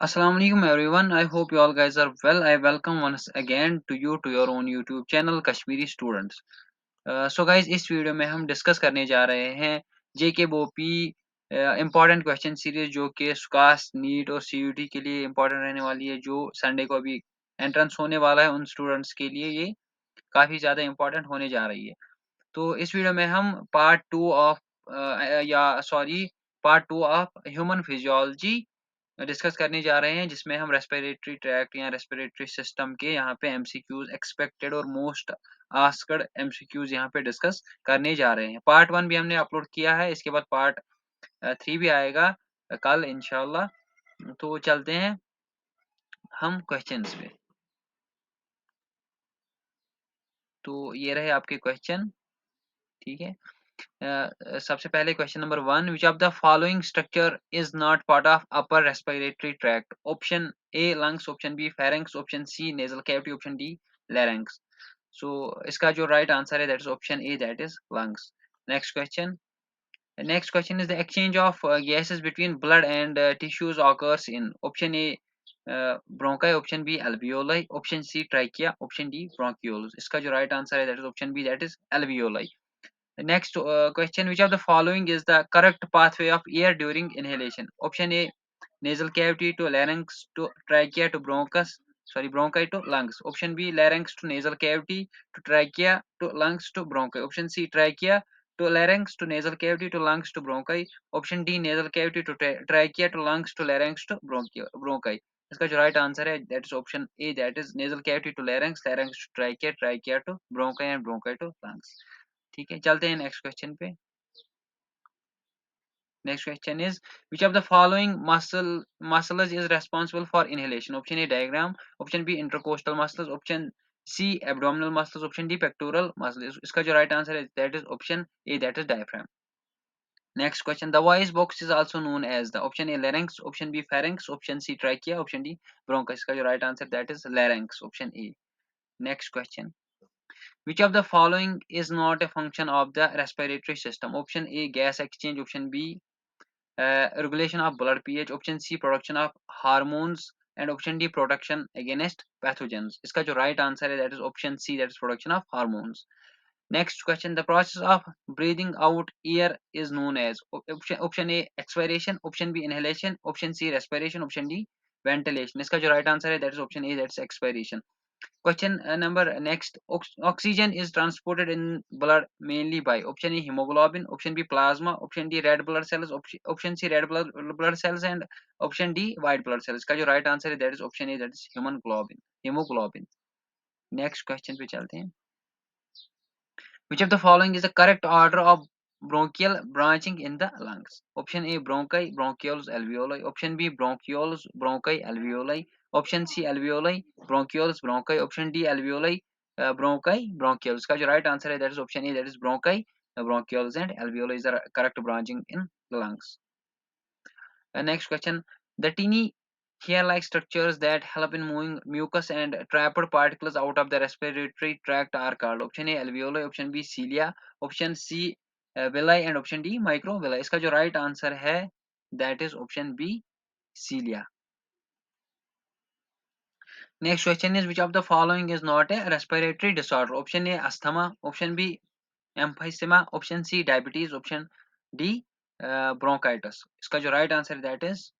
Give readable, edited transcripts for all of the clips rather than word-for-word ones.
Assalamualaikum everyone. I hope you all guys are well. I welcome once again to you to your own YouTube channel Kashmiri students. So guys इस video में हम discuss करने जा रहे हैं JKBOPE important question series जो कि SKUAST NEET और CUT के लिए इम्पॉर्टेंट रहने वाली है, जो संडे को अभी एंट्रेंस होने वाला है उन स्टूडेंट्स के लिए ये काफ़ी ज़्यादा इम्पॉर्टेंट होने जा रही है. तो इस वीडियो में हम part two of human physiology discuss करने जा रहे हैं, जिसमें हम रेस्पिरेटरी ट्रैक्ट या रेस्पिरेटरी सिस्टम के यहाँ पे एमसीक्यूज एक्सपेक्टेड और मोस्ट आस्क्ड एमसीक्यूज यहाँ पे डिस्कस करने जा रहे हैं. पार्ट 1 भी हमने अपलोड किया है, इसके बाद पार्ट 3 भी आएगा कल इंशाल्लाह. तो चलते हैं हम क्वेश्चंस पे. तो ये रहे आपके क्वेश्चन. ठीक है. सबसे पहले question number 1, which of the following structure is not part of upper respiratory tract? Option A lungs, option B pharynx, option C nasal cavity, option D larynx. So इसका जो राइट आंसर है that is option A, that is lungs. Next question. Next question is the exchange of gases between blood and tissues occurs in option A bronchi, option B alveoli, option C trachea, option D bronchioles. इसका जो right answer है that is option B, that is alveoli. Next question, which of the following is the correct pathway of air during inhalation? Option A nasal cavity to larynx to trachea to bronchi to lungs. Option B larynx to nasal cavity to trachea to lungs to bronchi. Option C trachea to larynx to nasal cavity to lungs to bronchi. Option D nasal cavity to trachea to lungs to larynx to bronchi. इसका जो right answer है that is option A, that is nasal cavity to larynx, larynx to trachea, trachea to bronchi and bronchi to lungs. ठीक है, चलते हैं next question पे. Next question is, which of the following muscles is responsible for inhalation? Option A diaphragm, option B intercostal muscles, option C abdominal muscles, option D pectoral muscles. इसका जो right answer है that is option A, that is diaphragm. Next question, the voice box is also known as the option A larynx, option B pharynx, option C trachea, option D bronchus. इसका जो right answer that is larynx, option A. Next question, which of the following is not a function of the respiratory system? Option A gas exchange, option B regulation of blood pH, option C production of hormones, and option D protection against pathogens. इसका जो right answer है that is option C, that is production of hormones. Next question, the process of breathing out air is known as option A expiration, option B inhalation, option C respiration, option D ventilation. इसका जो right answer है that is option A, that's expiration. Question number next, oxygen is transported in blood mainly by option A hemoglobin, option B plasma, option D red blood cells, option C red blood cells, and option D white blood cells. का जो right answer है that is option A, that is hemoglobin. Next question पे चलते हैं. Which of the following is the correct order of bronchial branching in the lungs? Option A bronchi, bronchioles, alveoli. Option B bronchioles, bronchi, alveoli. Option C alveoli, bronchioles, bronchi. Option D alveoli, bronchi, bronchioles. का जो right answer है that is option A, that is bronchi, bronchioles, and alveoli is the correct branching in the lungs. Next question, the tiny hair-like structures that help in moving mucus and trapped particles out of the respiratory tract are called option A alveoli, option B cilia, option C villi, and option D microvilli. इसका जो right answer है that is option B cilia. Next question is, which of the following is not a respiratory disorder? Option A asthma, option B emphysema, option C diabetes, option D bronchitis. इसका जो right answer that is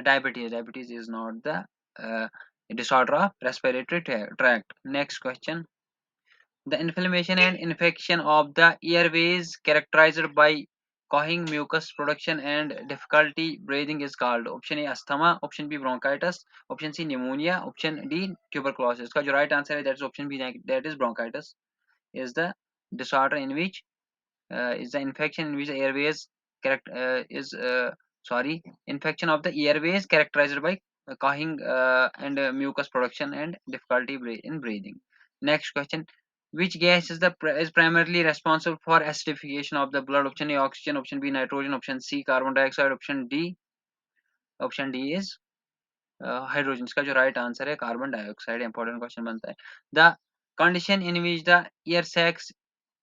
diabetes. Diabetes is not the disorder of respiratory tract. Next question, the inflammation and infection of the airways characterized by coughing, mucus production, and difficulty breathing is called option A asthma, option B bronchitis, option C pneumonia, option D tuberculosis. इसका जो right answer है that is option B, that is bronchitis is the disorder in which is the infection in which the airways infection of the airways characterized by coughing and mucus production and difficulty in breathing. Next question, which gas is primarily responsible for acidification of the blood? Option A oxygen, option B nitrogen, option C carbon dioxide, option D is hydrogen. इसका जो right answer है carbon dioxide. Important question बनता है. The condition in which the air sacs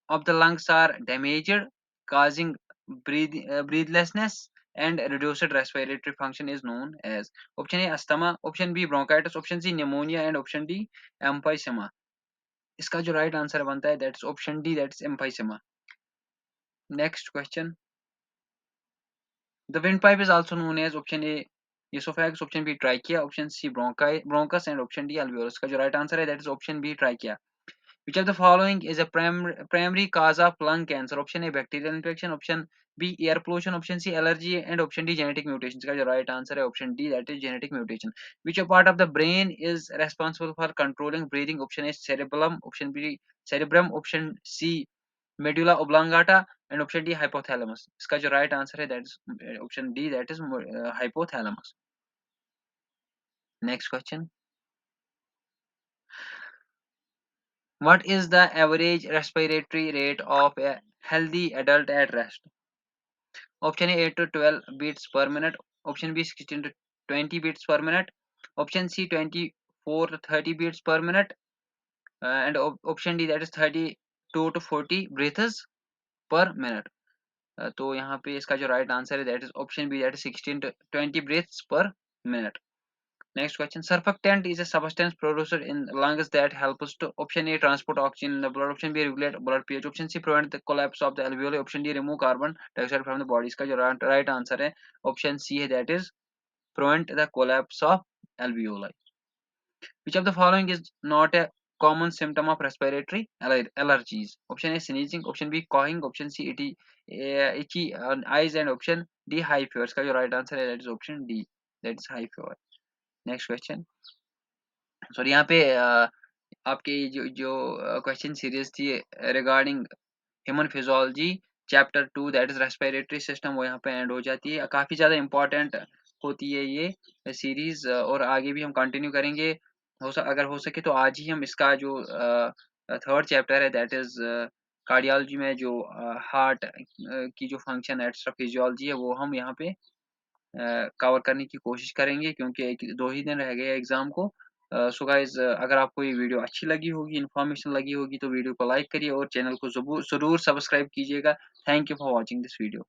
of the lungs are damaged, causing breathlessness and reduced respiratory function is known as? Option A asthma, option B bronchitis, option C pneumonia and option D emphysema. इसका जो right answer बनता है that's option D, that's emphysema. Next question. The windpipe is also known as option A esophagus, option B trachea, option C bronchus and option D alveolus. का जो right answer है that is option B trachea. Which of the following is a primary cause of lung cancer? Option A bacterial infection, option B air pollution, option C allergy and option D genetic mutations. का जो right answer है option D, that is genetic mutation. Which a part of the brain is responsible for controlling breathing? Option A cerebellum, option B cerebrum, option C medulla oblongata and option D hypothalamus. इसका जो right answer है that is option D, that is hypothalamus. Next question. What is the average respiratory rate of a healthy adult at rest? Option A 8 to 12 beats per minute, option B 16 to 20 beats per minute, option C 24 to 30 beats per minute, and option D that is 32 to 40 breaths per minute. तो यहाँ पे इसका जो right answer है that is option B, that is 16 to 20 breaths per minute. Next question. Surfactant is a substance produced in lungs that helps to option A transport oxygen in the blood, option B regulate blood pH, option C prevent the collapse of the alveoli, option D remove carbon dioxide from the body. इसका जो right answer है option C है, that is prevent the collapse of alveoli. Which of the following is not a common symptom of respiratory allergies? Option A sneezing, option B coughing, option C itchy eyes and option D high fever. इसका जो right answer है that is option D, that is high fever. Next question. Sorry यहाँ पे आपके जो question series थी regarding human physiology chapter 2 that is respiratory system, वो यहाँ पे एंड हो जाती है. काफ़ी ज़्यादा इंपॉर्टेंट होती है ये सीरीज और आगे भी हम कंटिन्यू करेंगे. अगर हो सके तो आज ही हम इसका जो थर्ड चैप्टर है दैट इज कार्डियोलॉजी में जो हार्ट की जो फंक्शन एक्स्ट्रा फिजियोलॉजी है वो हम यहाँ पे कवर करने की कोशिश करेंगे क्योंकि 2 ही दिन रह गए एग्ज़ाम को. सो गाइस अगर आपको ये वीडियो अच्छी लगी होगी, इन्फॉर्मेशन लगी होगी तो वीडियो को लाइक करिए और चैनल को ज़रूर सब्सक्राइब कीजिएगा. Thank you for watching this video.